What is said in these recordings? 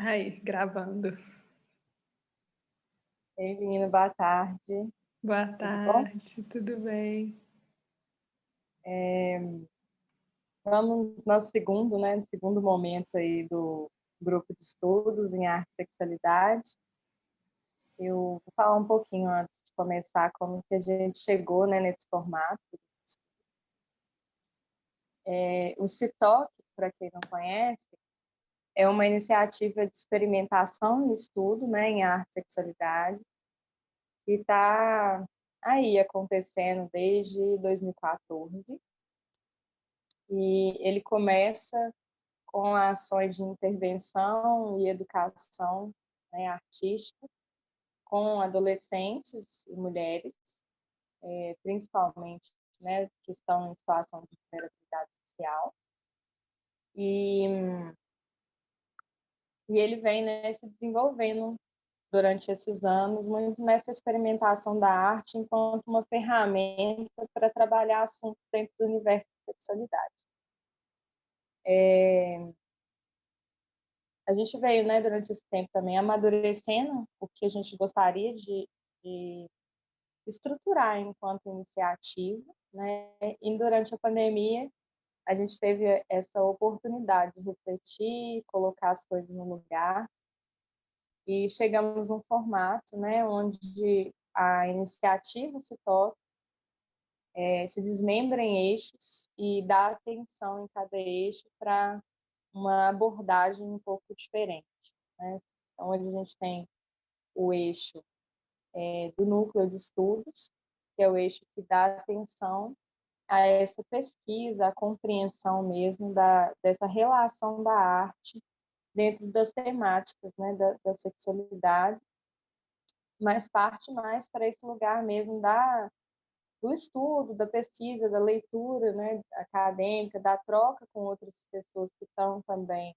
Aí, gravando. Ei, menina, boa tarde. Boa Tudo bom? tarde, tudo bem? Vamos no nosso segundo momento aí do grupo de estudos em arte e sexualidade. Eu vou falar um pouquinho antes de começar como que a gente chegou, nesse formato. O CITOC, para quem não conhece, é uma iniciativa de experimentação e estudo, em arte e sexualidade, que está aí acontecendo desde 2014. E ele começa com ações de intervenção e educação, artística, com adolescentes e mulheres, principalmente, que estão em situação de vulnerabilidade social. E ele vem, se desenvolvendo durante esses anos, muito nessa experimentação da arte enquanto uma ferramenta para trabalhar assuntos dentro do universo da sexualidade. A gente veio, durante esse tempo também amadurecendo o que a gente gostaria de estruturar enquanto iniciativa, E durante a pandemia a gente teve essa oportunidade de refletir, colocar as coisas no lugar e chegamos num formato, onde a iniciativa se toca, se desmembra em eixos e dá atenção em cada eixo para uma abordagem um pouco diferente, Então, hoje a gente tem o eixo do núcleo de estudos, que é o eixo que dá atenção a essa pesquisa, a compreensão mesmo dessa relação da arte dentro das temáticas, da sexualidade, mas parte mais para esse lugar mesmo do estudo, da pesquisa, da leitura, acadêmica, da troca com outras pessoas que estão também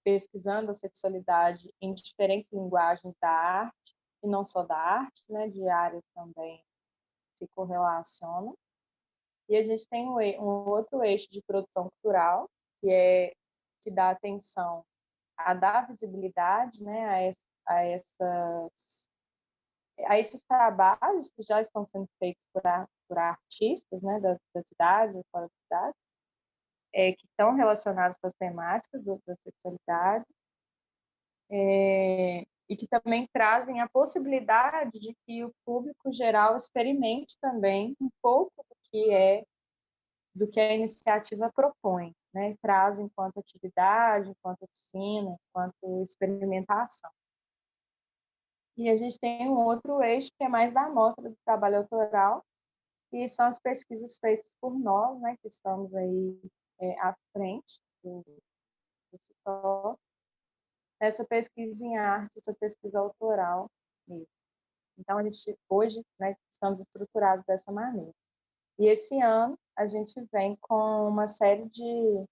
pesquisando a sexualidade em diferentes linguagens da arte, e não só da arte, de áreas também se correlacionam. E a gente tem um outro eixo de produção cultural, que dá atenção a dar visibilidade, a esses trabalhos que já estão sendo feitos por artistas, da cidade ou fora da cidade, que estão relacionados com as temáticas da sexualidade, e que também trazem a possibilidade de que o público geral experimente também um pouco do que a iniciativa propõe, traz enquanto atividade, enquanto oficina, enquanto experimentação. E a gente tem um outro eixo que é mais da amostra do trabalho autoral, que são as pesquisas feitas por nós, que estamos aí à frente do setor, essa pesquisa em arte, essa pesquisa autoral mesmo. Então, a gente hoje, estamos estruturados dessa maneira. E esse ano a gente vem com uma série de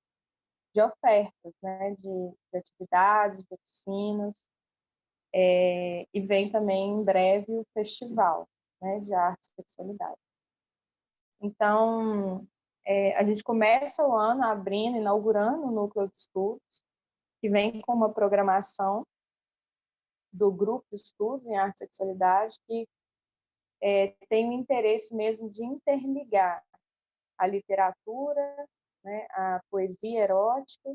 ofertas, de atividades, de oficinas, e vem também em breve o festival, de arte e sexualidade. Então, a gente começa o ano abrindo, inaugurando o núcleo de estudos, que vem com uma programação do grupo de estudos em arte e sexualidade, que tem o interesse mesmo de interligar a literatura, a poesia erótica,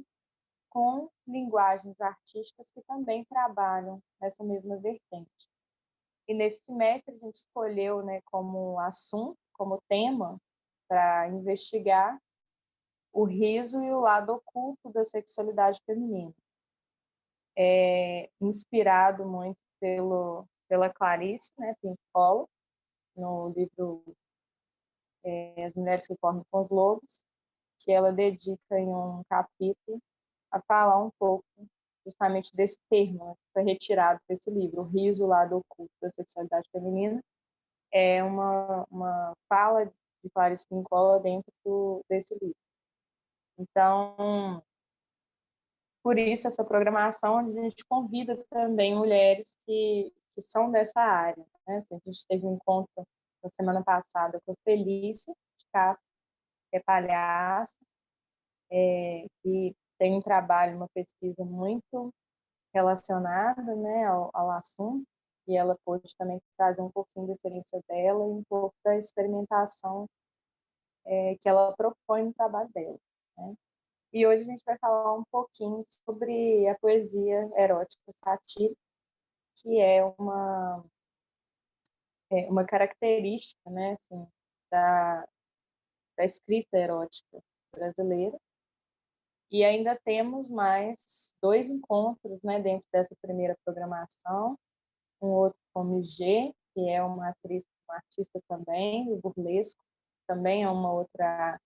com linguagens artísticas que também trabalham nessa mesma vertente. E nesse semestre a gente escolheu, como assunto, como tema, para investigar o riso e o lado oculto da sexualidade feminina. Inspirado muito pela Clarice, Pinkola, no livro As Mulheres que Correm com os Lobos, que ela dedica em um capítulo a falar um pouco justamente desse termo, que foi retirado desse livro, o riso, o lado oculto da sexualidade feminina. É uma fala de Clarice Pinkola dentro desse livro. Então, por isso, essa programação, onde a gente convida também mulheres que são dessa área. Assim, a gente teve um encontro na semana passada com a Felícia de Castro, que é palhaça, que tem um trabalho, uma pesquisa muito relacionada, né, ao assunto, e ela pôde também trazer um pouquinho da experiência dela e um pouco da experimentação que ela propõe no trabalho dela, né? E hoje a gente vai falar um pouquinho sobre a poesia erótica satírica, que é uma característica, né, assim, da escrita erótica brasileira. E ainda temos mais 2 encontros, né, dentro dessa primeira programação, um outro com Migê, que é uma atriz, uma artista também, do burlesco, também é uma outra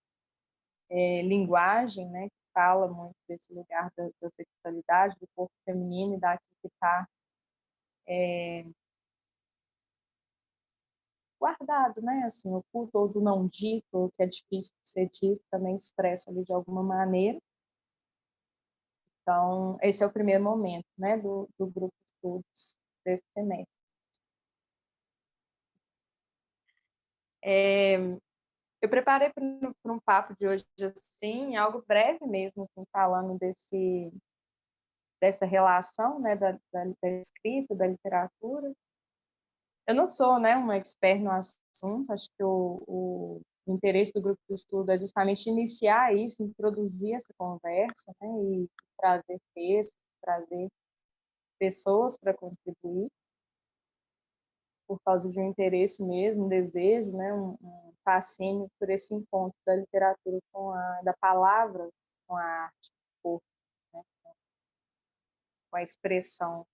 linguagem, né, que fala muito desse lugar da sexualidade, do corpo feminino e daquilo que está guardado, né, assim, oculto ou do não dito, ou que é difícil de ser dito, também expresso ali de alguma maneira. Então, esse é o primeiro momento, né, do grupo de estudos desse semestre. Eu preparei para um papo de hoje, assim, algo breve mesmo, assim, falando dessa relação, né, da escrita, da literatura. Eu não sou, né, uma expert no assunto, acho que o interesse do grupo de estudo é justamente iniciar isso, introduzir essa conversa, né, e trazer textos, trazer pessoas para contribuir, por causa de um interesse mesmo, um desejo, né, um fascínio por esse encontro da literatura da palavra com a arte, com o corpo, né, com a expressão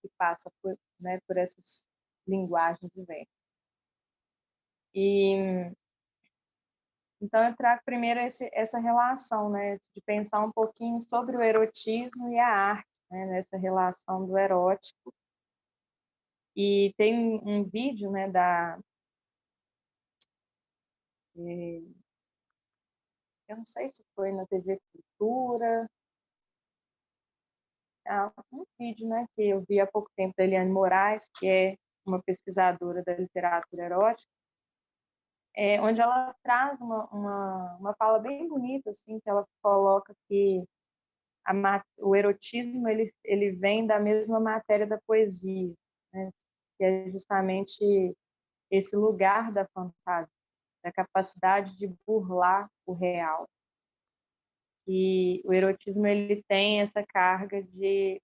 que passa por, né, por essas linguagens diversas. E então eu trago primeiro essa relação, né, de pensar um pouquinho sobre o erotismo e a arte, né, nessa relação do erótico. E tem um vídeo, né, eu não sei se foi na TV Cultura, um vídeo, né, que eu vi há pouco tempo da Eliane Moraes, que é uma pesquisadora da literatura erótica, onde ela traz uma fala bem bonita, assim, que ela coloca que o erotismo ele vem da mesma matéria da poesia, né, que é justamente esse lugar da fantasia, da capacidade de burlar o real. E o erotismo ele tem essa carga de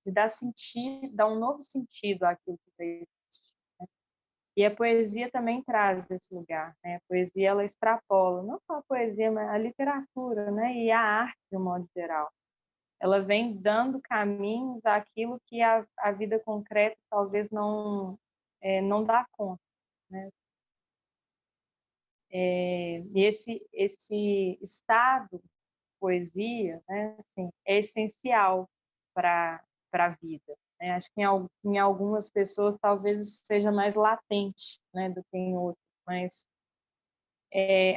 dar sentido, dar um novo sentido àquilo que existe. E a poesia também traz esse lugar, né? A poesia ela extrapola, não só a poesia, mas a literatura, né? E a arte de um modo geral. Ela vem dando caminhos àquilo que a vida concreta talvez não dá conta, né? E esse estado de poesia, né, assim, é essencial para a vida, né? Acho que em algumas pessoas talvez seja mais latente, né, do que em outras, mas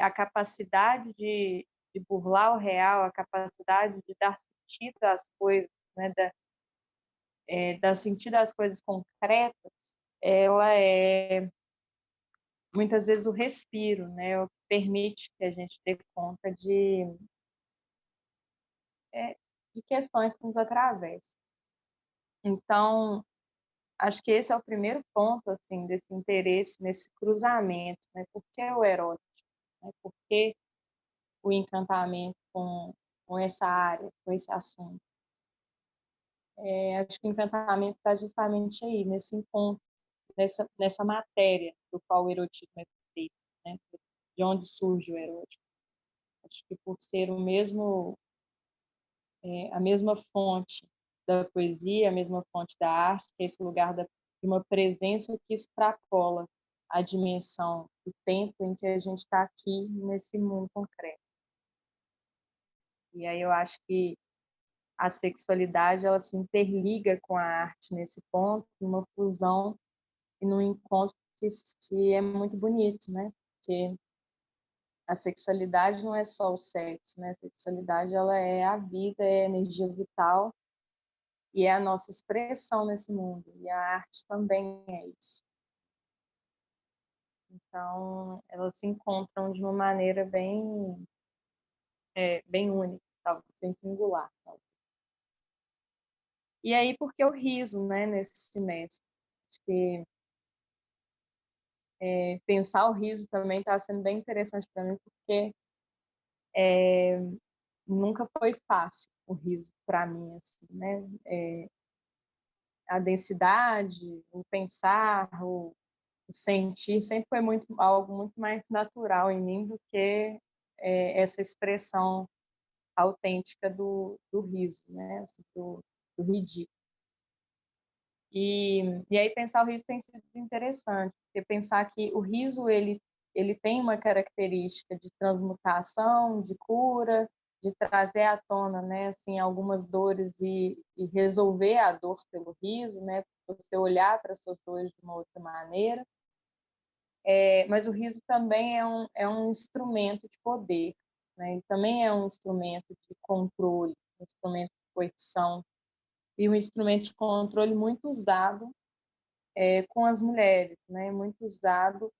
a capacidade de burlar o real, a capacidade de dar sentido às coisas, né, dar sentido às coisas concretas, ela é muitas vezes o respiro, né, o que permite que a gente dê conta de questões que nos atravessam. Então, acho que esse é o primeiro ponto, assim, desse interesse, nesse cruzamento, né? Por que o erótico? Né? Por que o encantamento com essa área, com esse assunto? Acho que o encantamento está justamente aí, nesse encontro, nessa matéria do qual o erotismo é feito, né? De onde surge o erótico. Acho que por ser a mesma fonte da poesia, a mesma fonte da arte, que é esse lugar de uma presença que extrapola a dimensão do tempo em que a gente está aqui nesse mundo concreto. E aí eu acho que a sexualidade ela se interliga com a arte nesse ponto, numa fusão e num encontro que é muito bonito, né? Porque a sexualidade não é só o sexo, né? A sexualidade ela é a vida, é a energia vital e é a nossa expressão nesse mundo. E a arte também é isso. Então, elas se encontram de uma maneira bem única, talvez, bem singular. Talvez. E aí, por que o riso, né, nesse semestre? Acho que pensar o riso também está sendo bem interessante para mim, porque nunca foi fácil o riso para mim, assim, né? A densidade, o pensar, o sentir sempre foi algo muito mais natural em mim do que essa expressão autêntica do riso, né? Assim, do ridículo. E aí pensar o riso tem sido interessante, porque pensar que o riso ele tem uma característica de transmutação, de cura, de trazer à tona, né, assim, algumas dores e resolver a dor pelo riso, né, você olhar para as suas dores de uma outra maneira. Mas o riso também é um instrumento de poder, né, e também é um instrumento de controle, um instrumento de coerção e um instrumento de controle muito usado com as mulheres, né, muito usado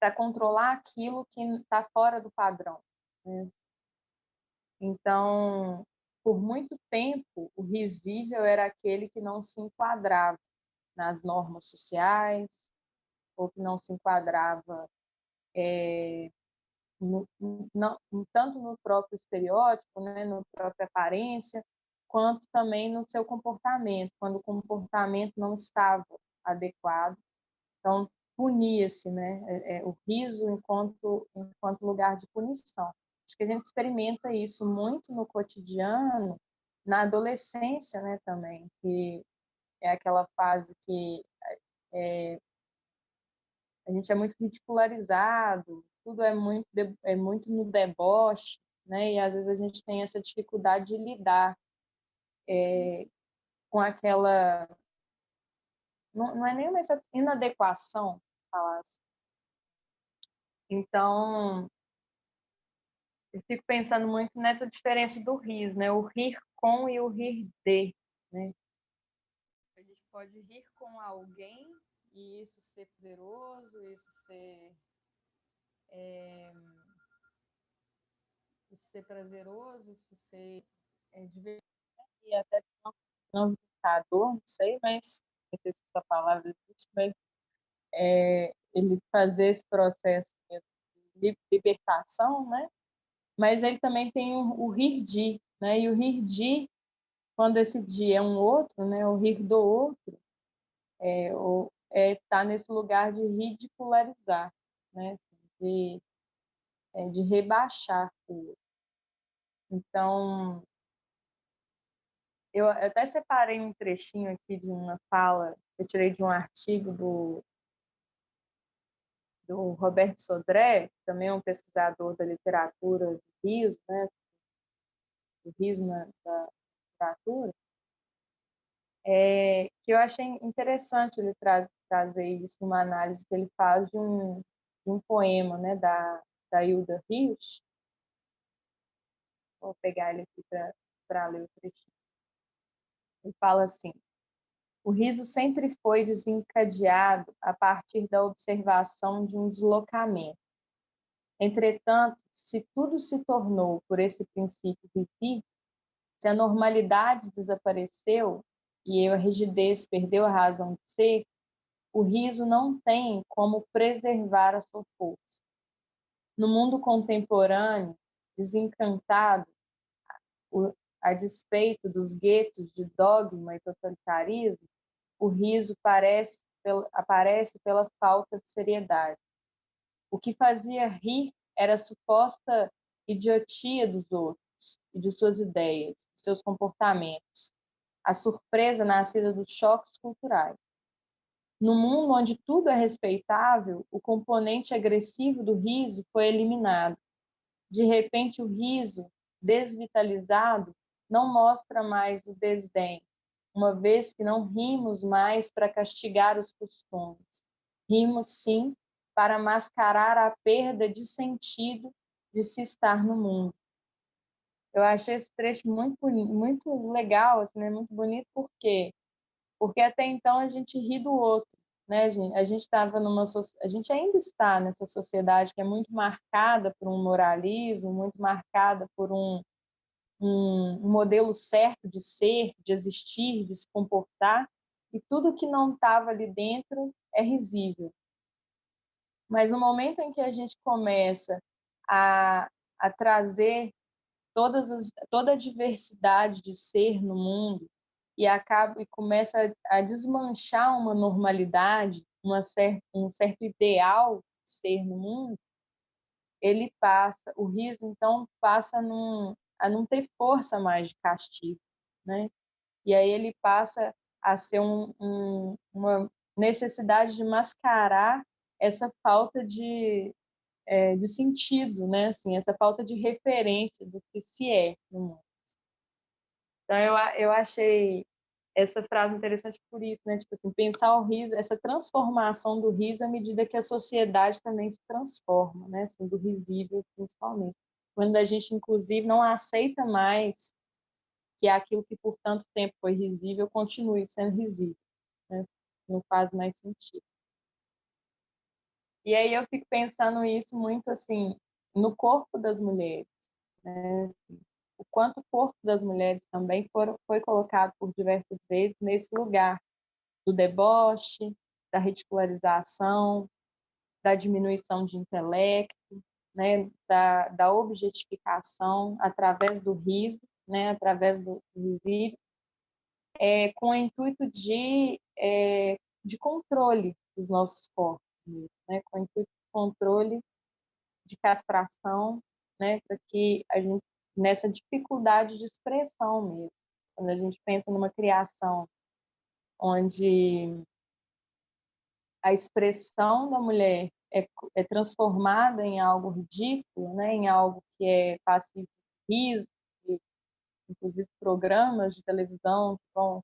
para controlar aquilo que está fora do padrão, né? Então, por muito tempo, o risível era aquele que não se enquadrava nas normas sociais, ou que não se enquadrava no, não, tanto no próprio estereótipo, né, na própria aparência, quanto também no seu comportamento, quando o comportamento não estava adequado. Então, punia-se, né? O riso enquanto lugar de punição. Acho que a gente experimenta isso muito no cotidiano, na adolescência, né, também, que é aquela fase que a gente é muito ridicularizado, tudo é muito no deboche, né? E às vezes a gente tem essa dificuldade de lidar com aquela não é nenhuma inadequação, falar assim. Então, eu fico pensando muito nessa diferença do riso, né? O rir com e o rir de, né? A gente pode rir com alguém e isso ser prazeroso, isso ser prazeroso, isso ser divertido e até transmutador, não sei, mas não sei se essa palavra existe, mas ele fazer esse processo de libertação, né? Mas ele também tem o rir de, né? E o rir de, quando esse de é um outro, né? O rir do outro, tá nesse lugar de ridicularizar, né? De rebaixar o outro. Então, eu até separei um trechinho aqui de uma fala que eu tirei de um artigo do Roberto Sodré, que também é um pesquisador da literatura do riso, né? Do riso da literatura, que eu achei interessante ele trazer isso numa análise que ele faz de um poema, né, da Hilda Hilst. Vou pegar ele aqui para ler o trechinho. Ele fala assim: o riso sempre foi desencadeado a partir da observação de um deslocamento. Entretanto, se tudo se tornou por esse princípio vivi, se a normalidade desapareceu e a rigidez perdeu a razão de ser, o riso não tem como preservar a sua força. No mundo contemporâneo, desencantado, a despeito dos guetos de dogma e totalitarismo, o riso aparece pela falta de seriedade. O que fazia rir era a suposta idiotia dos outros e de suas ideias, de seus comportamentos, a surpresa nascida dos choques culturais. No mundo onde tudo é respeitável, o componente agressivo do riso foi eliminado. De repente, o riso, desvitalizado, não mostra mais o desdém, uma vez que não rimos mais para castigar os costumes. Rimos, sim, para mascarar a perda de sentido de se estar no mundo. Eu achei esse trecho muito legal, assim, né? Muito bonito, por quê? Porque até então a gente ri do outro, né? A gente estava a gente ainda está nessa sociedade que é muito marcada por um moralismo, muito marcada por um modelo certo de ser, de existir, de se comportar, e tudo que não estava ali dentro é risível. Mas no momento em que a gente começa a trazer toda a diversidade de ser no mundo e começa a desmanchar uma normalidade, um certo ideal de ser no mundo, o riso então passa a não ter força mais de castigo, né? E aí ele passa a ser uma necessidade de mascarar essa falta de sentido, né? Assim, essa falta de referência do que se é no mundo. Então, eu achei essa frase interessante por isso, né? Tipo assim, pensar o riso, essa transformação do riso à medida que a sociedade também se transforma, né? Assim, do risível, principalmente. Quando a gente, inclusive, não aceita mais que aquilo que por tanto tempo foi risível continue sendo risível, né? Não faz mais sentido. E aí eu fico pensando isso muito assim no corpo das mulheres, né? Assim, o quanto o corpo das mulheres também foi colocado por diversas vezes nesse lugar do deboche, da ridicularização, da diminuição de intelecto, né? Da objetificação através do riso, né? Através do risível, com o intuito de controle dos nossos corpos, né? Com o intuito de controle, de castração, né? Para que a gente, nessa dificuldade de expressão mesmo, quando a gente pensa numa criação onde a expressão da mulher é transformada em algo ridículo, né? Em algo que é passivo de riso, inclusive programas de televisão que vão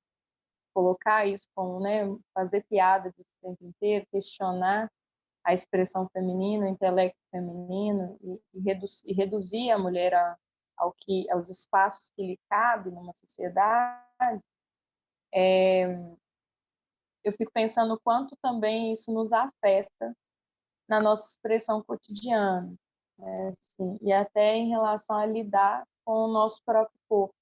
colocar isso como, né, fazer piada disso o tempo inteiro, questionar a expressão feminina, o intelecto feminino e reduzir a mulher aos espaços que lhe cabe numa sociedade, eu fico pensando o quanto também isso nos afeta na nossa expressão cotidiana, né, assim, e até em relação a lidar com o nosso próprio corpo.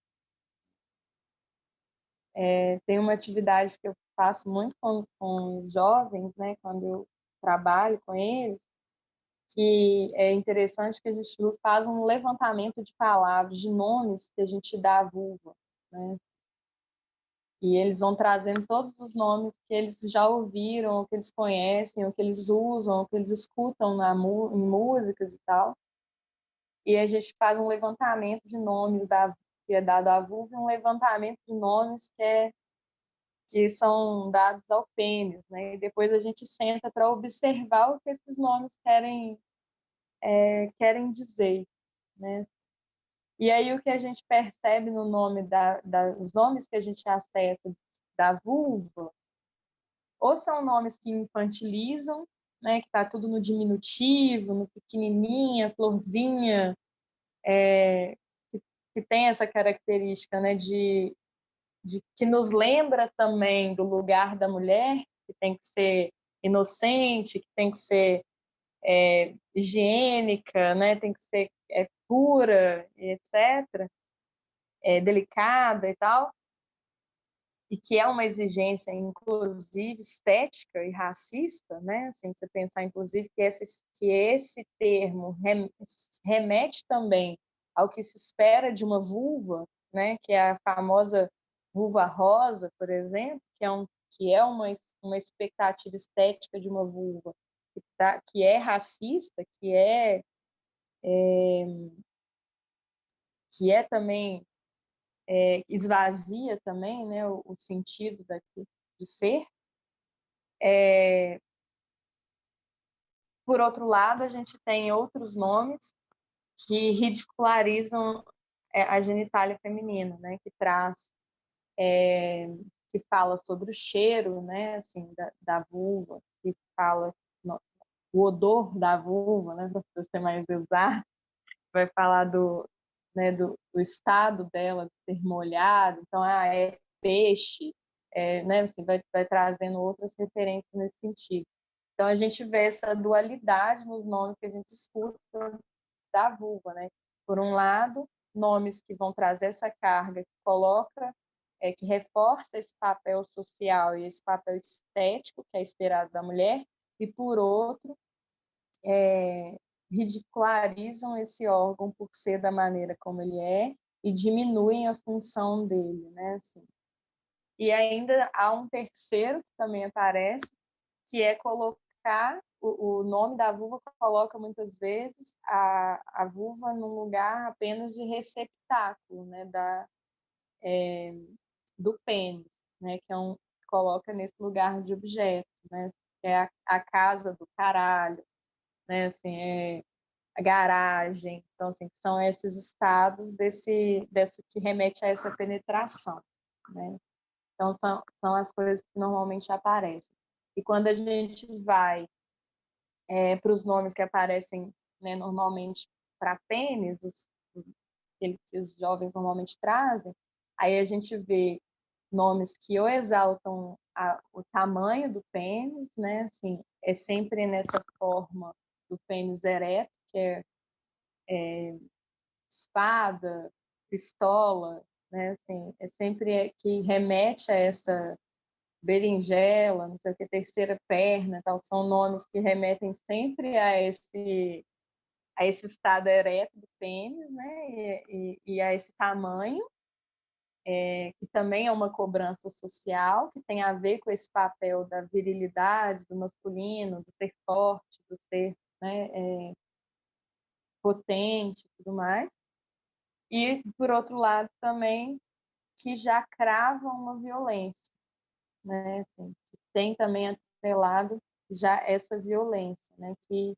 Tem uma atividade que eu faço muito com os jovens, né, quando eu trabalho com eles, que é interessante que a gente faz um levantamento de palavras, de nomes que a gente dá à vulva, né? E eles vão trazendo todos os nomes que eles já ouviram, ou que eles conhecem, ou que eles usam, ou que eles escutam em músicas e tal. E a gente faz um levantamento de nomes que é dado à vulva e um levantamento de nomes que são dados ao pênis, né? E depois a gente senta para observar o que esses nomes querem dizer, né? E aí o que a gente percebe no nome os nomes que a gente acessa da vulva, ou são nomes que infantilizam, né? Que está tudo no diminutivo, no pequenininha, florzinha, que tem essa característica, né? De que nos lembra também do lugar da mulher, que tem que ser inocente, que tem que ser higiênica, né? Tem que ser pura, etc., delicada e tal, e que é uma exigência, inclusive, estética e racista, né? Assim, você pensar, inclusive, que esse termo remete também ao que se espera de uma vulva, né? Que é a famosa vulva rosa, por exemplo, que é uma expectativa estética de uma vulva que é racista, que é também esvazia também, né, o sentido de ser. Por outro lado, a gente tem outros nomes que ridicularizam a genitália feminina, né, que fala sobre o cheiro, né, assim, da vulva, que fala o odor da vulva, né, para você mais usar, vai falar né, do estado dela de ser molhado, então é peixe, né, assim, vai trazendo outras referências nesse sentido. Então a gente vê essa dualidade nos nomes que a gente escuta da vulva, né? Por um lado, nomes que vão trazer essa carga, que coloca, que reforça esse papel social e esse papel estético que é esperado da mulher, e, por outro, ridicularizam esse órgão por ser da maneira como ele é e diminuem a função dele, né? Assim. E ainda há um terceiro que também aparece, que é colocar o nome da vulva, coloca muitas vezes a vulva num lugar apenas de receptáculo, né, do pênis, né, que coloca nesse lugar de objeto, né, que é a casa do caralho, né, assim, a garagem. Então, assim, são esses estados desse que remete a essa penetração, né? Então, são as coisas que normalmente aparecem. E quando a gente vai para os nomes que aparecem, né, normalmente para pênis, que os jovens normalmente trazem, aí a gente vê nomes que ou exaltam o tamanho do pênis, né? Assim, é sempre nessa forma do pênis ereto, que é espada, pistola, né? Assim, é sempre que remete a essa berinjela, não sei o que, terceira perna, tal, são nomes que remetem sempre a esse estado ereto do pênis, né? E a esse tamanho, que também é uma cobrança social, que tem a ver com esse papel da virilidade, do masculino, do ser forte, do ser, né, potente e tudo mais. E, por outro lado, também que já crava uma violência, né? Assim, que tem também atrelado já essa violência, né? Que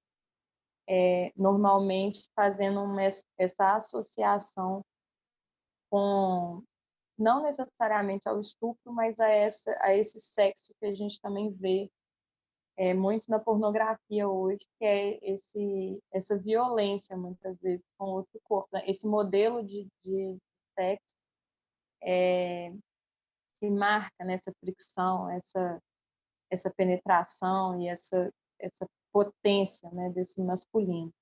normalmente fazendo essa associação com, não necessariamente ao estupro, mas a esse sexo que a gente também vê muito na pornografia hoje, que é essa violência, muitas vezes, com outro corpo, né? Esse modelo de sexo que marca nessa fricção, essa penetração e essa potência, né, desse masculino.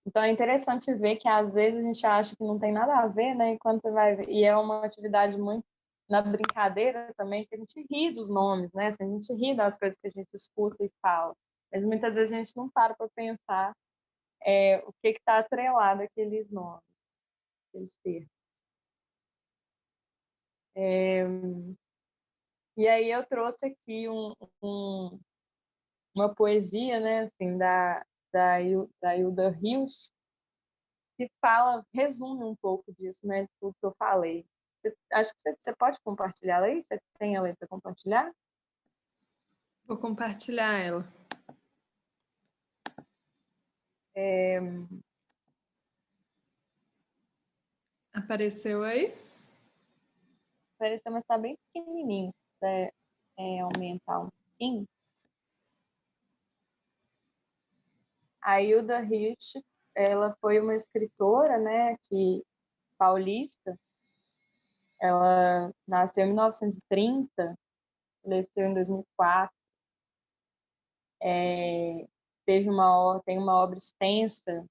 Então é interessante ver que às vezes a gente acha que não tem nada a ver, né? Enquanto você vai ver, e é uma atividade muito na brincadeira também, que a gente ri dos nomes, né? Assim, a gente ri das coisas que a gente escuta e fala, mas muitas vezes a gente não para pensar o que está atrelado àqueles nomes, aqueles termos. E aí eu trouxe aqui uma poesia, né? Assim, da Hilda Hilst, que resume um pouco disso, né? Tudo que eu falei. Acho que você pode compartilhar aí? Você tem ela aí para compartilhar? Vou compartilhar ela. Apareceu aí? Apareceu, mas está bem pequenininho. Aumentar um pouquinho. A Hilda Hilst, ela foi uma escritora, né, paulista. Ela nasceu em 1930, faleceu em 2004. Tem uma obra extensa,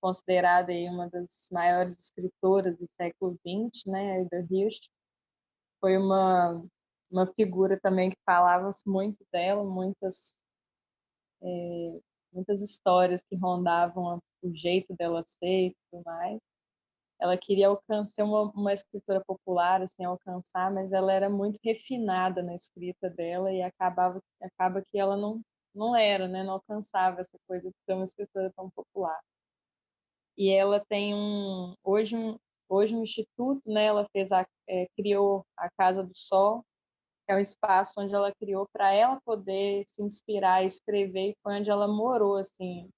considerada aí uma das maiores escritoras do século XX, né, a Hilda Hilst. Foi uma figura também que falava muito dela, muitas histórias que rondavam o jeito dela ser e tudo mais. Ela queria ser uma escritora popular, assim, alcançar, mas ela era muito refinada na escrita dela e acaba que ela não era, né? Não alcançava essa coisa de ser uma escritora tão popular. E ela tem hoje um instituto, né? Ela criou a Casa do Sol, que é um espaço onde ela criou para ela poder se inspirar e escrever, e foi onde ela morou, assim,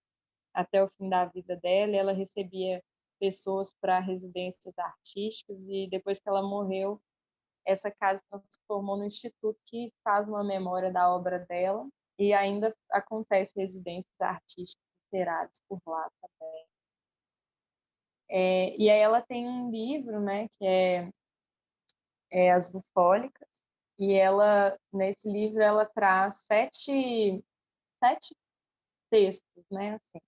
até o fim da vida dela. E ela recebia pessoas para residências artísticas, e depois que ela morreu, essa casa se transformou no instituto que faz uma memória da obra dela, e ainda acontece residências artísticas literárias por lá também. E aí ela tem um livro, né, que é As Bufólicas, e nesse livro, ela traz sete textos, né, assim.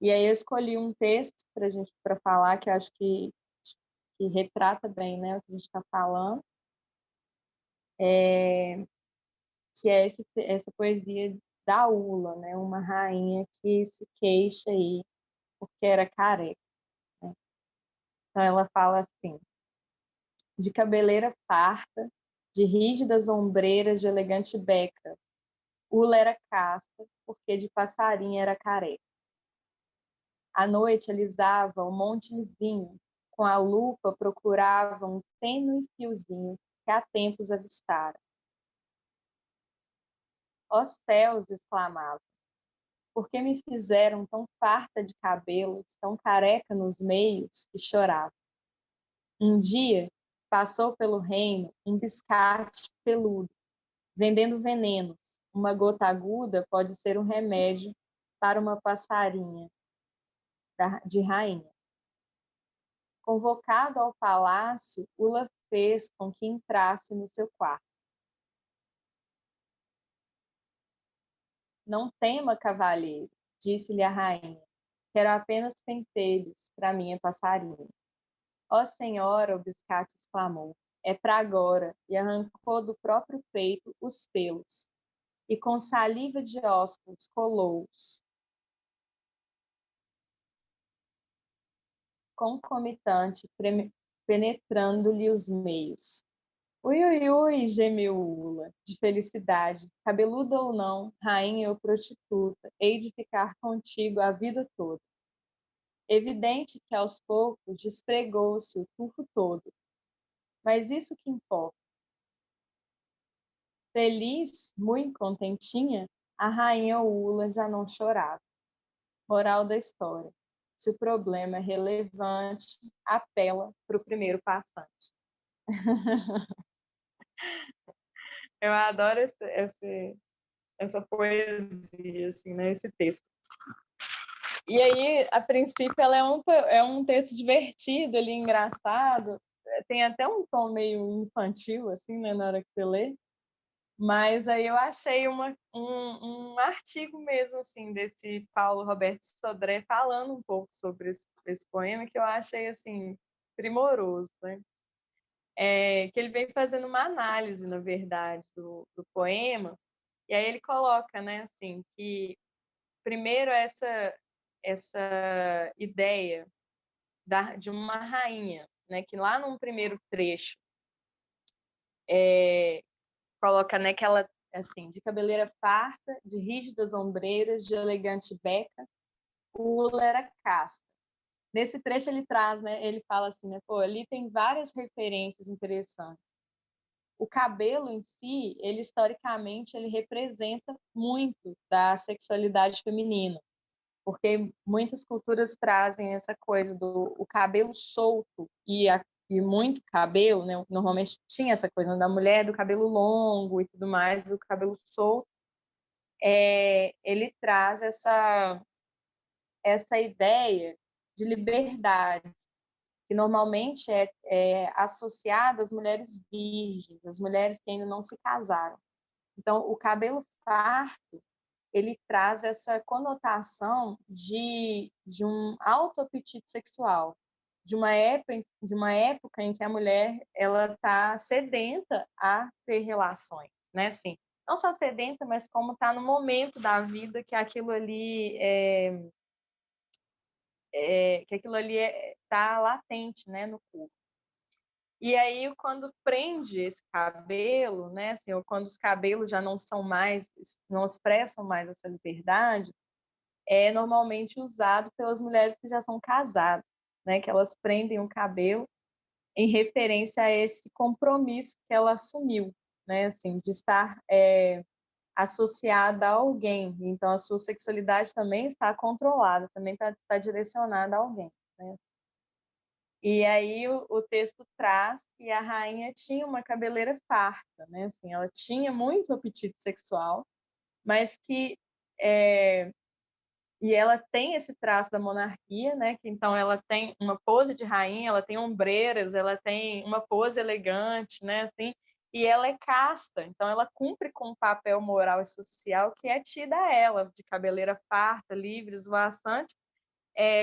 E aí eu escolhi um texto para falar que eu acho que retrata bem, né, o que a gente está falando, que é essa poesia da Ula, né, uma rainha que se queixa aí porque era careca, né? Então ela fala assim: de cabeleira farta, de rígidas ombreiras de elegante beca, Ula era casta, porque de passarinho era careca. À noite alisava o monte lisinho, com a lupa procurava um tênue fiozinho que há tempos avistara. Ó céus, exclamava, por que me fizeram tão farta de cabelos, tão careca nos meios, e chorava. Um dia passou pelo reino um biscate peludo, vendendo venenos. Uma gota aguda pode ser um remédio para uma passarinha de rainha. Convocado ao palácio, Ula fez com que entrasse no seu quarto. Não tema, cavalheiro, disse-lhe a rainha. Quero apenas pentelhos para minha passarinha. Ó senhora, o biscate exclamou, é para agora, e arrancou do próprio peito os pelos, e com saliva de ósculos colou-os. Concomitante, penetrando-lhe os meios. Ui, ui, ui, gemeu Ula, de felicidade. Cabeluda ou não, rainha ou prostituta, hei de ficar contigo a vida toda. Evidente que aos poucos despregou-se o tufo todo. Mas isso que importa. Feliz, muito contentinha, a rainha Ula já não chorava. Moral da história. Se o problema é relevante, apela para o primeiro passante. Eu adoro essa poesia, assim, né? Esse texto. E aí, a princípio, ela é um texto divertido, ali, engraçado. Tem até um tom meio infantil, assim, né, na hora que você lê. Mas aí eu achei um artigo mesmo, assim, desse Paulo Roberto Sodré falando um pouco sobre esse poema, que eu achei, assim, primoroso, né? Que ele vem fazendo uma análise, na verdade, do poema, e aí ele coloca, né, assim, que primeiro essa ideia de uma rainha, né, que lá num primeiro trecho coloca, né, que ela, assim, de cabeleira farta, de rígidas ombreiras, de elegante beca, Ula era casta. Nesse trecho ele traz, né, ele fala assim, né, pô, ali tem várias referências interessantes. O cabelo em si, ele historicamente, ele representa muito da sexualidade feminina, porque muitas culturas trazem essa coisa do o cabelo solto e muito cabelo, né? Normalmente tinha essa coisa da mulher do cabelo longo e tudo mais, do cabelo solto. Ele traz essa ideia de liberdade, que normalmente é associada às mulheres virgens, às mulheres que ainda não se casaram. Então, o cabelo farto, ele traz essa conotação de um alto apetite sexual, de uma época em que a mulher ela está sedenta a ter relações, né? Assim, não só sedenta, mas como está no momento da vida que aquilo ali está latente, né, no corpo. E aí, quando prende esse cabelo, né, assim, ou quando os cabelos já não são mais, não expressam mais essa liberdade, é normalmente usado pelas mulheres que já são casadas, né, que elas prendem o cabelo em referência a esse compromisso que ela assumiu, né, assim, de estar associada a alguém. Então, a sua sexualidade também está controlada, também está direcionada a alguém, né? E aí o texto traz que a rainha tinha uma cabeleira farta, né? Assim, ela tinha muito apetite sexual, mas que e ela tem esse traço da monarquia, né? Que então ela tem uma pose de rainha, ela tem ombreiras, ela tem uma pose elegante, né? Assim, e ela é casta, então ela cumpre com um papel moral e social que é tida a ela, de cabeleira farta, livre, esvoaçante,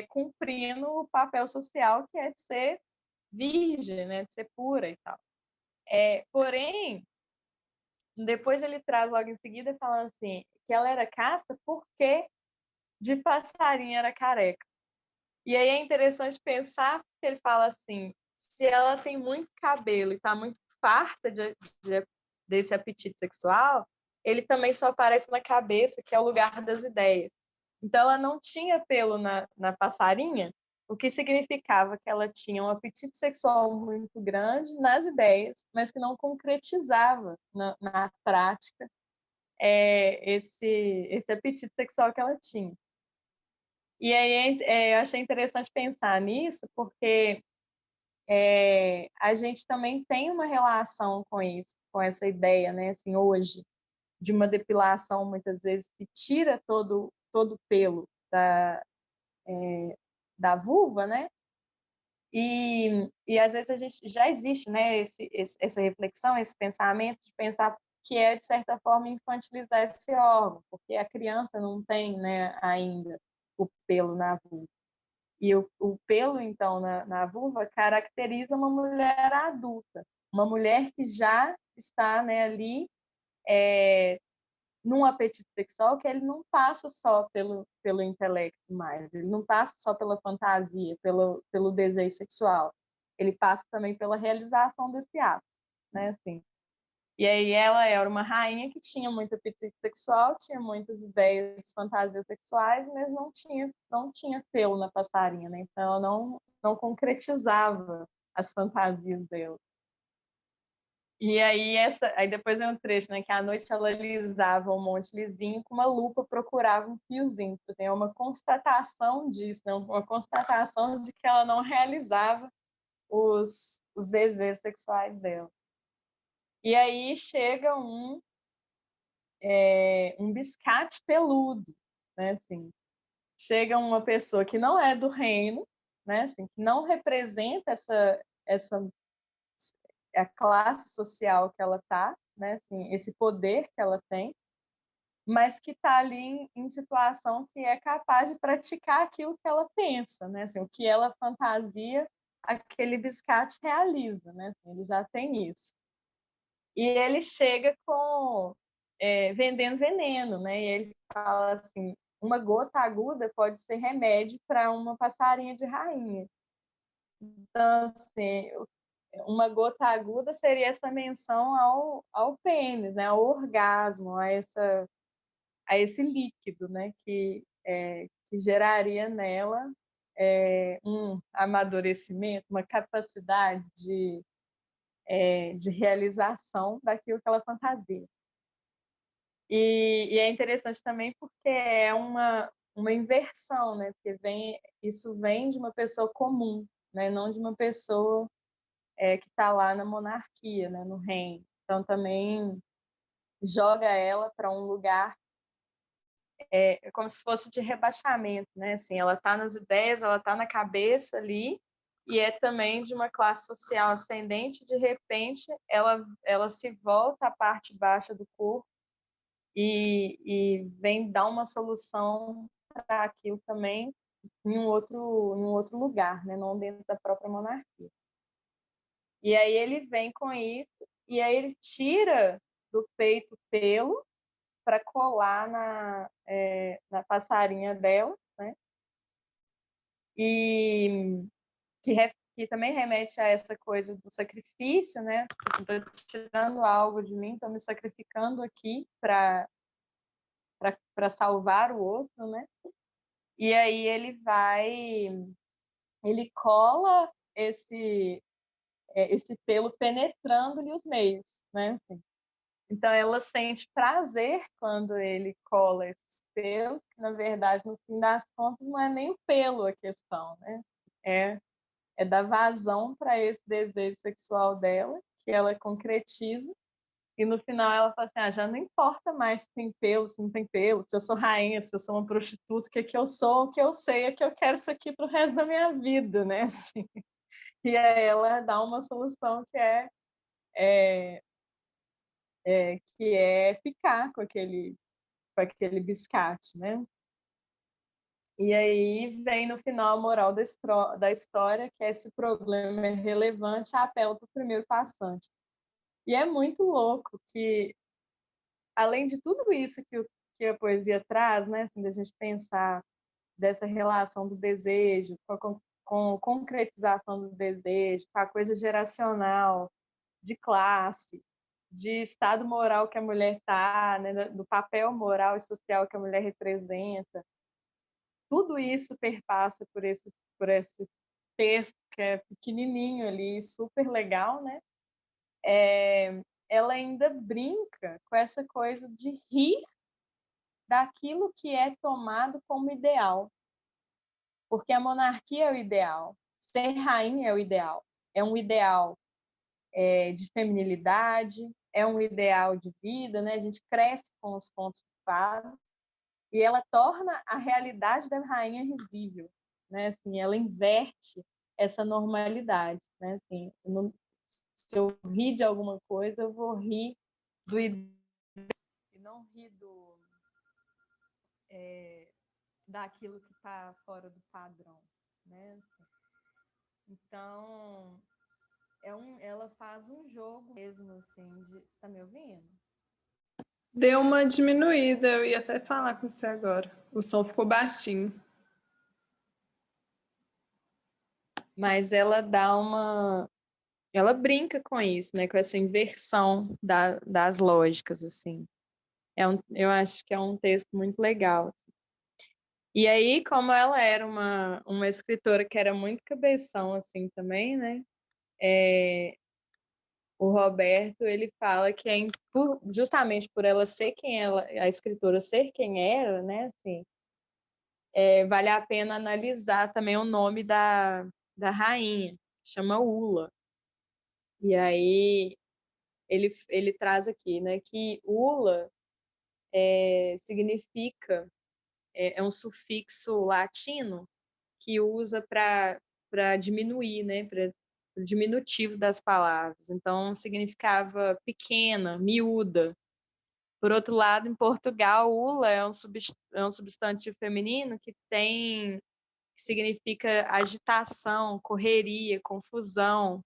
cumprindo o papel social que é de ser virgem, né, de ser pura e tal. Porém, depois ele traz logo em seguida falando assim, que ela era casta porque de passarinho era careca. E aí é interessante pensar, porque ele fala assim, se ela tem muito cabelo e está muito farta desse apetite sexual, ele também só aparece na cabeça, que é o lugar das ideias. Então, ela não tinha pelo na passarinha, o que significava que ela tinha um apetite sexual muito grande nas ideias, mas que não concretizava na prática esse apetite sexual que ela tinha. E aí eu achei interessante pensar nisso, porque a gente também tem uma relação com isso, com essa ideia, né, assim, hoje, de uma depilação, muitas vezes, que tira todo o pelo da vulva, né? E às vezes a gente já existe, né, essa reflexão, esse pensamento de pensar que é, de certa forma, infantilizar esse órgão, porque a criança não tem, né, ainda o pelo na vulva. E o pelo, então, na vulva caracteriza uma mulher adulta, uma mulher que já está, né, ali num apetite sexual que ele não passa só pelo intelecto mais, ele não passa só pela fantasia, pelo desejo sexual, ele passa também pela realização desse ato, né, assim. E aí ela era uma rainha que tinha muito apetite sexual, tinha muitas ideias, fantasias sexuais, mas não tinha pelo na passarinha, né? Então ela não concretizava as fantasias dela. E aí depois é um trecho, né, que à noite ela lisava um monte lisinho, com uma lupa procurava um fiozinho. Então, é uma constatação disso, né? Uma constatação de que ela não realizava os desejos sexuais dela. E aí chega um biscate peludo, né? Assim, chega uma pessoa que não é do reino, né? Assim, que não representa essa a classe social que ela está, né? Assim, esse poder que ela tem, mas que está ali em situação que é capaz de praticar aquilo que ela pensa, né? Assim, o que ela fantasia, aquele biscate realiza, né? Assim, ele já tem isso. E ele chega vendendo veneno, né? E ele fala assim, uma gota aguda pode ser remédio para uma passarinha de rainha. Então, assim, uma gota aguda seria essa menção ao pênis, né? Ao orgasmo, a esse líquido, né? Que geraria nela um amadurecimento, uma capacidade de realização daquilo que ela fantasia. E é interessante também porque é uma inversão, né? Porque isso vem de uma pessoa comum, né? Não de uma pessoa que está lá na monarquia, né? No reino. Então também joga ela para um lugar como se fosse de rebaixamento, né? Assim, ela está nas ideias, ela está na cabeça ali, e é também de uma classe social ascendente. De repente, ela se volta à parte baixa do corpo e vem dar uma solução para aquilo também em um outro lugar, né? Não dentro da própria monarquia. E aí ele vem com isso, e aí ele tira do peito pelo para colar na passarinha dela, né? E que também remete a essa coisa do sacrifício, né? Estou tirando algo de mim, estou me sacrificando aqui para salvar o outro, né? E aí ele cola esse pelo penetrando-lhe os meios, né? Assim. Então ela sente prazer quando ele cola esses pelos, que na verdade, no fim das contas, não é nem o pelo a questão, né? É dar vazão para esse desejo sexual dela, que ela concretiza, e no final ela fala assim, já não importa mais se tem pelo, se não tem pelo, se eu sou rainha, se eu sou uma prostituta, o que eu sou, o que eu sei é que eu quero isso aqui para o resto da minha vida, né? Assim. E aí ela dá uma solução que é ficar com aquele biscate, né? E aí vem no final a moral da história, que é se o problema é relevante, apela para o primeiro passante. E é muito louco que, além de tudo isso que a poesia traz, né, assim, da gente pensar dessa relação do desejo com a concretização do desejo, com a coisa geracional, de classe, de estado moral que a mulher está, né, do papel moral e social que a mulher representa. Tudo isso perpassa por esse texto que é pequenininho ali, super legal, né? Ela ainda brinca com essa coisa de rir daquilo que é tomado como ideal, porque a monarquia é o ideal, ser rainha é o ideal, é um ideal de feminilidade, é um ideal de vida, né? A gente cresce com os contos de fada e ela torna a realidade da rainha risível, né? Assim, ela inverte essa normalidade, né? Assim, se eu rir de alguma coisa, eu vou rir do ideal e não rir daquilo que está fora do padrão, né? Assim, então, ela faz um jogo mesmo, assim, você está me ouvindo? Deu uma diminuída, eu ia até falar com você agora. O som ficou baixinho. Mas ela brinca com isso, né? Com essa inversão das lógicas, assim. Eu acho que é um texto muito legal. E aí, como ela era uma escritora que era muito cabeção, assim, também, né? O Roberto, ele fala que justamente por ela ser quem ela, a escritora ser quem era, né? Assim, vale a pena analisar também o nome da rainha, que chama Ula. E aí ele traz aqui, né, que Ula significa, é um sufixo latino que usa para diminuir, né, para o diminutivo das palavras. Então, significava pequena, miúda. Por outro lado, em Portugal, Ula é um substantivo feminino que significa agitação, correria, confusão.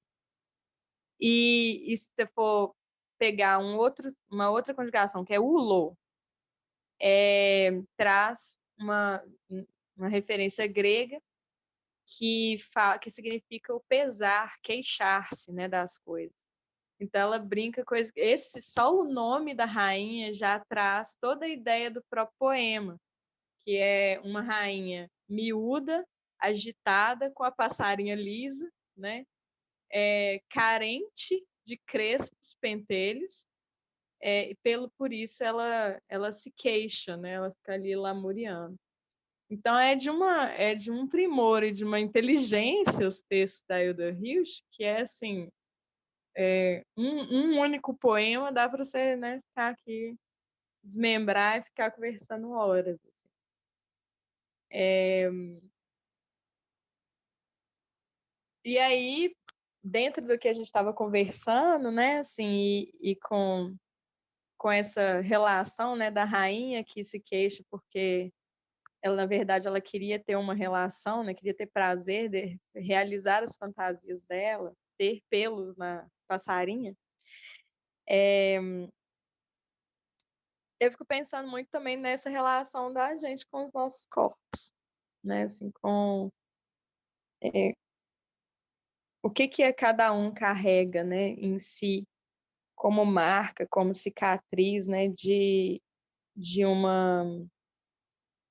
E se você for pegar uma outra conjugação, que é ulo, traz uma referência grega que significa o pesar, queixar-se, né, das coisas. Então ela brinca com só o nome da rainha já traz toda a ideia do próprio poema, que é uma rainha miúda, agitada, com a passarinha lisa, né? Carente de crespos pentelhos, por isso ela se queixa, né? Ela fica ali lamuriando. Então é de um primor e de uma inteligência os textos da Hilda Hilst, que é assim, um único poema dá para você, né, ficar aqui, desmembrar e ficar conversando horas. Assim. E aí, dentro do que a gente estava conversando, né, assim, e com essa relação, né, da rainha que se queixa porque ela, na verdade, ela queria ter uma relação, né, queria ter prazer de realizar as fantasias dela, ter pelos na passarinha. Eu fico pensando muito também nessa relação da gente com os nossos corpos, né, assim, com o que cada um carrega, né, em si, como marca, como cicatriz, né, de uma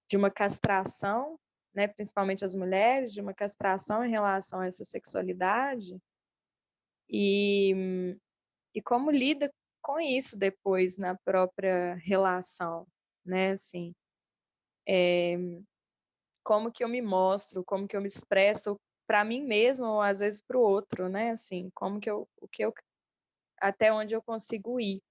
de uma castração, né, principalmente as mulheres, de uma castração em relação a essa sexualidade e como lida com isso depois na própria relação, né, assim, como que eu me mostro, como que eu me expresso para mim mesma ou às vezes para o outro, né, assim, até onde eu consigo ir,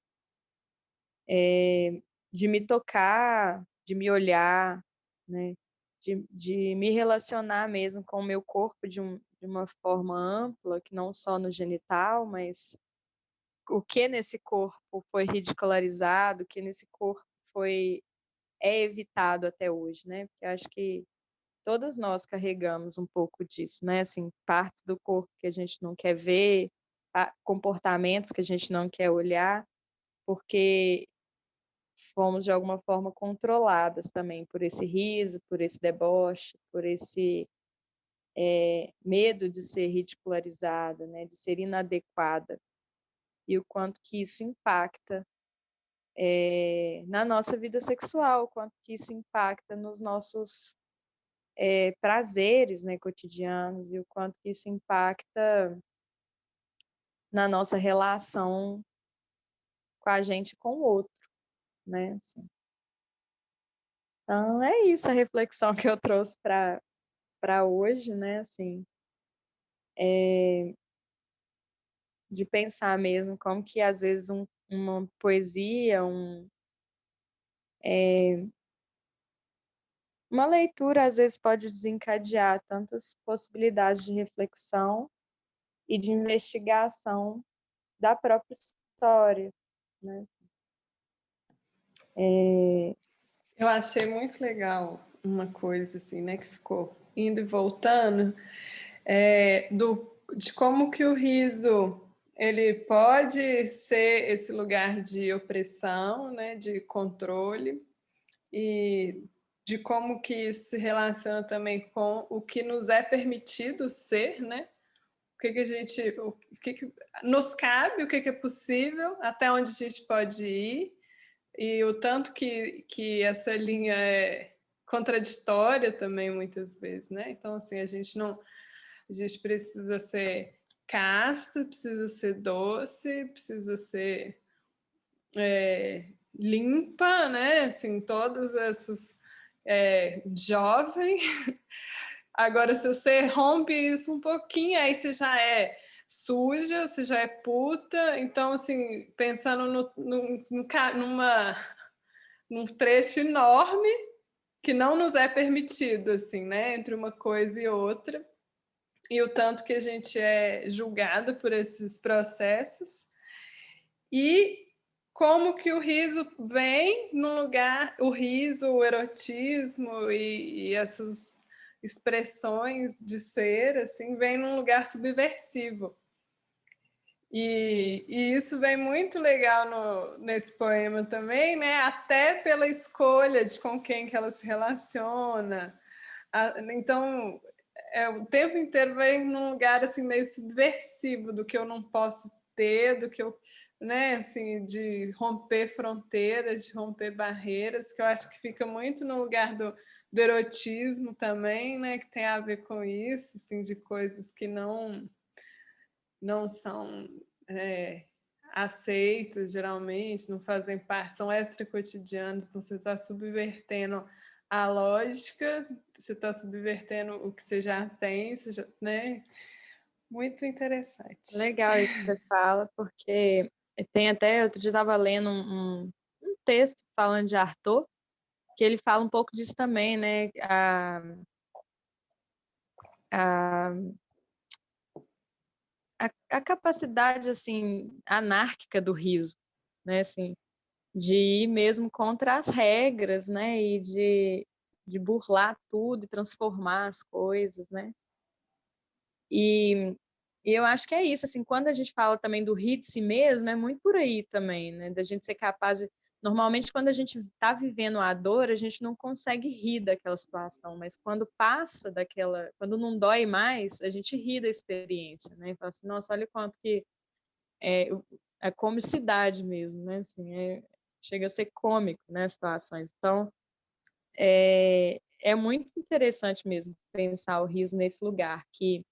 de me tocar, de me olhar, né, de me relacionar mesmo com o meu corpo de uma forma ampla, que não só no genital, mas o que nesse corpo foi ridicularizado, o que nesse corpo é evitado até hoje, né? Porque acho que todos nós carregamos um pouco disso, né? Assim, partes do corpo que a gente não quer ver, comportamentos que a gente não quer olhar, porque fomos de alguma forma controladas também por esse riso, por esse deboche, por esse medo de ser ridicularizada, né? De ser inadequada, e o quanto que isso impacta na nossa vida sexual, o quanto que isso impacta nos nossos prazeres, né, cotidianos, e o quanto que isso impacta na nossa relação com a gente e com o outro, né? Assim. Então, é isso a reflexão que eu trouxe para hoje, né? Assim, de pensar mesmo como que, às vezes, uma poesia, uma leitura, às vezes, pode desencadear tantas possibilidades de reflexão e de investigação da própria história, né? Eu achei muito legal uma coisa assim, né, que ficou indo e voltando, de como que o riso ele pode ser esse lugar de opressão, né, de controle, e de como que isso se relaciona também com o que nos é permitido ser, né? O que nos cabe, o que é possível, até onde a gente pode ir, e o tanto que essa linha é contraditória também muitas vezes, né? Então, assim, a gente precisa ser casta, precisa ser doce, precisa ser limpa, né? Assim, todas essas jovem. Agora, se você rompe isso um pouquinho, aí você já é suja, você já é puta. Então, assim, pensando num trecho enorme que não nos é permitido, assim, né? Entre uma coisa e outra. E o tanto que a gente é julgado por esses processos. E como que o riso vem num lugar, o riso, o erotismo e essas expressões de ser, assim, vem num lugar subversivo. E isso vem muito legal nesse poema também, né? Até pela escolha de com quem que ela se relaciona. Então, o tempo inteiro vem num lugar assim meio subversivo do que eu não posso ter, do que eu, né, assim, de romper fronteiras, de romper barreiras, que eu acho que fica muito no lugar do erotismo também, né, que tem a ver com isso, assim, de coisas que não são aceitas geralmente, não fazem parte, são extra cotidianos, então você está subvertendo a lógica, você está subvertendo o que você já tem, né? Muito interessante. Legal isso que você fala, porque tem até, outro dia eu estava lendo um texto falando de Arthur, que ele fala um pouco disso também, né? A, a capacidade, assim, anárquica do riso, né? Assim, de ir mesmo contra as regras, né? E de burlar tudo e transformar as coisas, né? E, e eu acho que é isso, assim, quando a gente fala também do rir de si mesmo, é muito por aí também, né? Da gente ser capaz de... Normalmente, quando a gente está vivendo a dor, a gente não consegue rir daquela situação, mas quando passa daquela... Quando não dói mais, a gente ri da experiência, né? E fala assim, nossa, olha o quanto que é, é comicidade mesmo, né? Assim, chega a ser cômico, né, as situações. Então, é muito interessante mesmo pensar o riso nesse lugar, que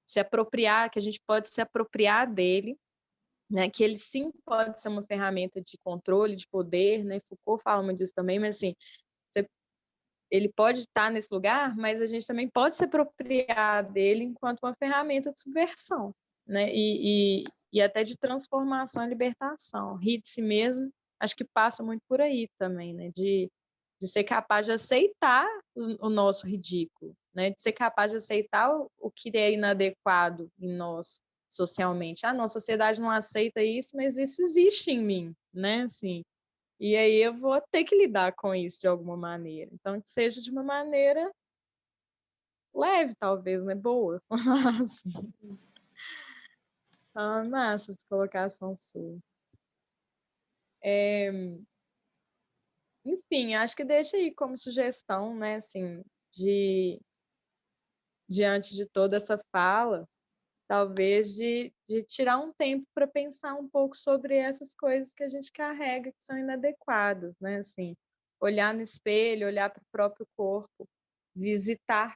se apropriar, que a gente pode se apropriar dele, né? Que ele sim pode ser uma ferramenta de controle, de poder, né? Foucault fala muito disso também, mas assim, ele pode estar nesse lugar, mas a gente também pode se apropriar dele enquanto uma ferramenta de subversão, né? E até de transformação e libertação. Rir de si mesmo, acho que passa muito por aí também, né? De ser capaz de aceitar o nosso ridículo, né? De ser capaz de aceitar o que é inadequado em nós socialmente. Ah, não, a sociedade não aceita isso, mas isso existe em mim, né? Assim, e aí eu vou ter que lidar com isso de alguma maneira. Então, que seja de uma maneira leve, talvez, né? Boa. Assim. Ah, massa essa colocação sua. Enfim, acho que deixa aí como sugestão, né, assim, diante de toda essa fala, talvez de tirar um tempo para pensar um pouco sobre essas coisas que a gente carrega que são inadequadas, né, assim, olhar no espelho, olhar para o próprio corpo, visitar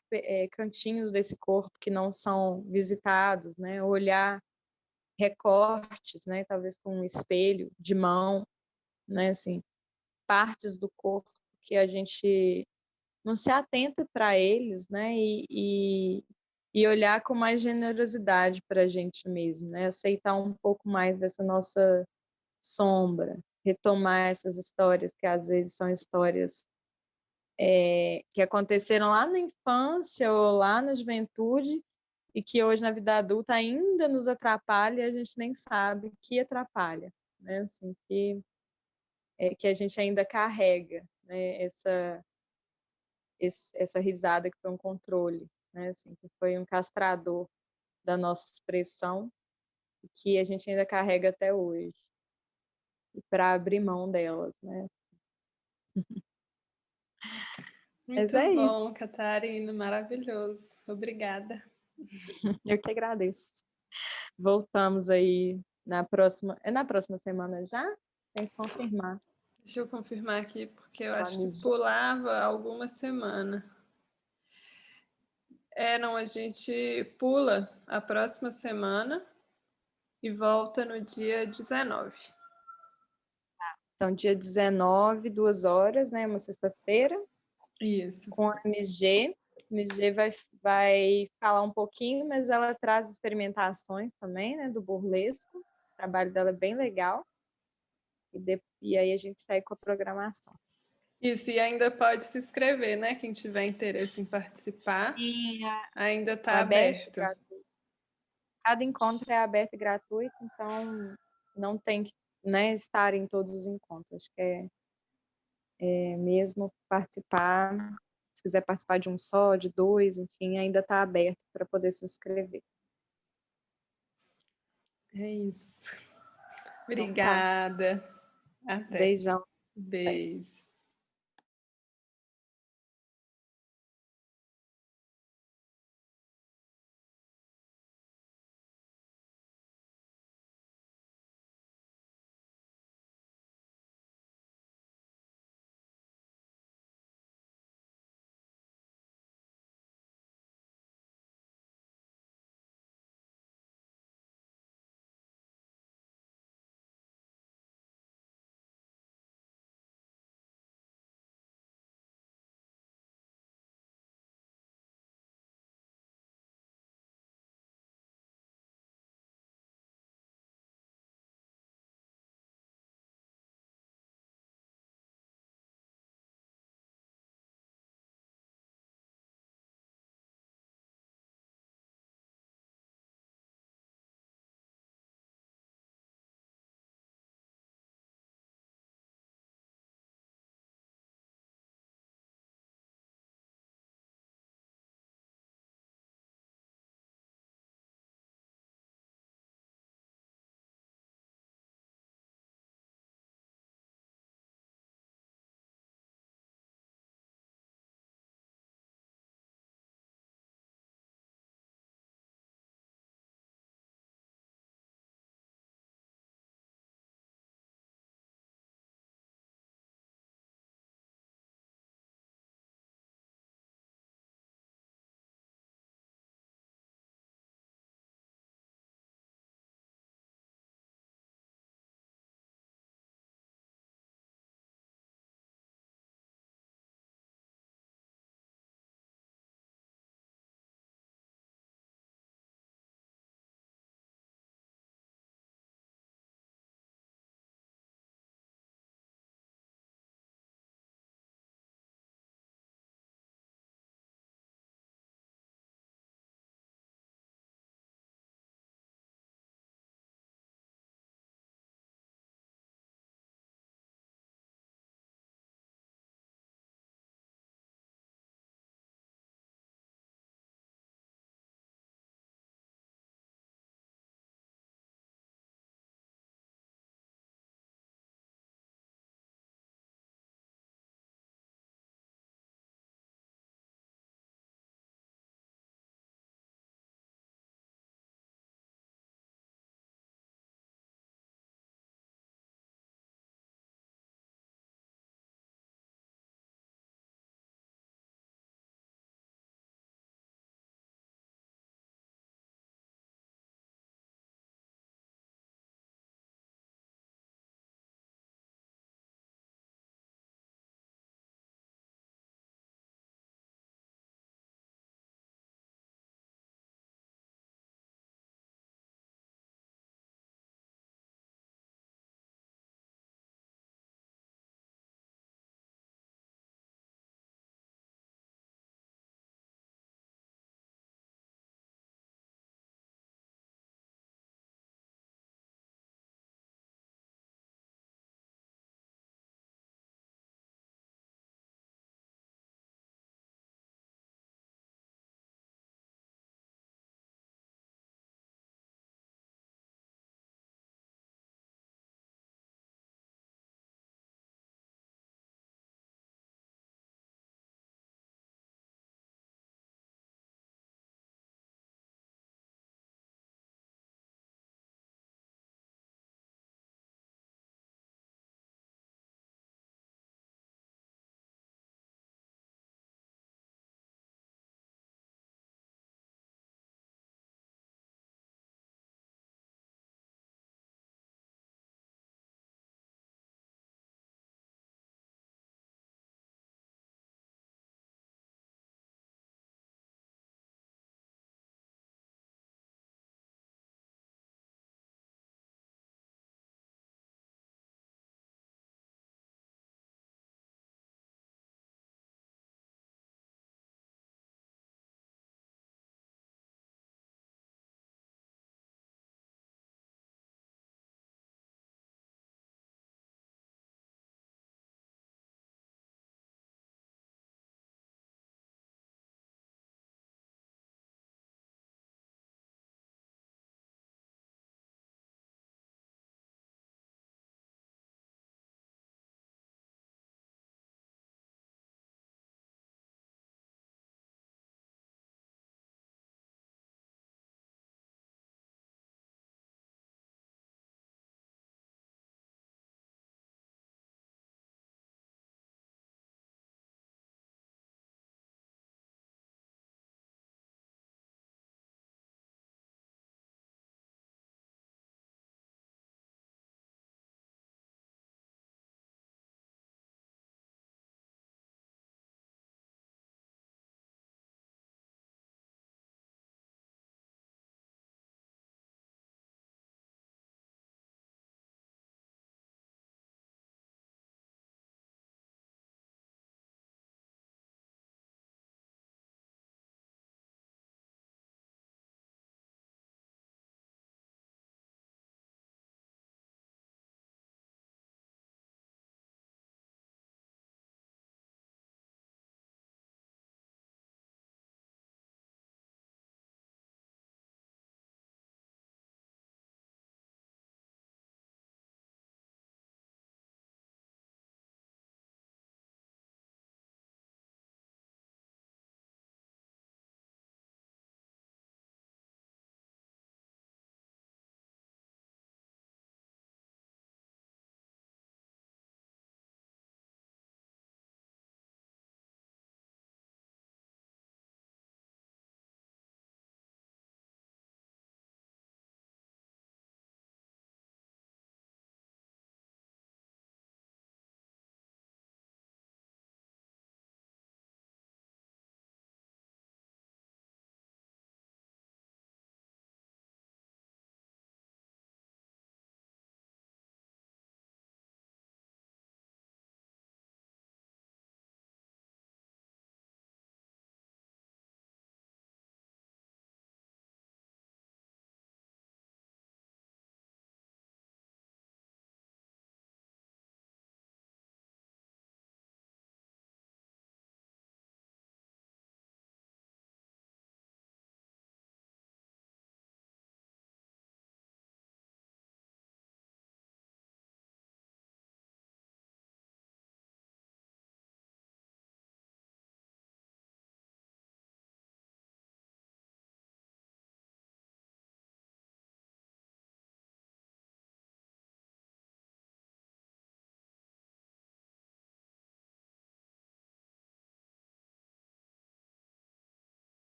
cantinhos desse corpo que não são visitados, né, olhar recortes, né, talvez com um espelho de mão, né, assim, partes do corpo que a gente não se atenta para eles, né? E olhar com mais generosidade para a gente mesmo, né? Aceitar um pouco mais dessa nossa sombra, retomar essas histórias que às vezes são histórias que aconteceram lá na infância ou lá na juventude e que hoje na vida adulta ainda nos atrapalha e a gente nem sabe que atrapalha, né? Assim, que a gente ainda carrega, né? Essa risada que foi um controle, né? Assim, que foi um castrador da nossa expressão e que a gente ainda carrega até hoje. E para abrir mão delas, né? Mas Muito é bom, isso. Catarina, maravilhoso. Obrigada. Eu que agradeço. Voltamos aí na próxima. É na próxima semana já? Tem que confirmar. Deixa eu confirmar aqui, porque eu acho que Planejou. pulava alguma semana. Não, a gente pula a próxima semana e volta no dia 19. Então, dia 19, 2 horas, né? Uma sexta-feira, Isso. com a MG. A MG vai falar um pouquinho, mas ela traz experimentações também, né? Do burlesco. O trabalho dela é bem legal. E aí a gente segue com a programação. Isso, e ainda pode se inscrever, né? Quem tiver interesse em participar, E ainda é está aberto, aberto. gratuito. Cada encontro é aberto e gratuito, então não tem que, né, estar em todos os encontros. Acho que é mesmo participar. Se quiser participar de um só, de dois, enfim, ainda está aberto para poder se inscrever. É isso. Então tá. Obrigada. Até. Beijão. Até. Beijos.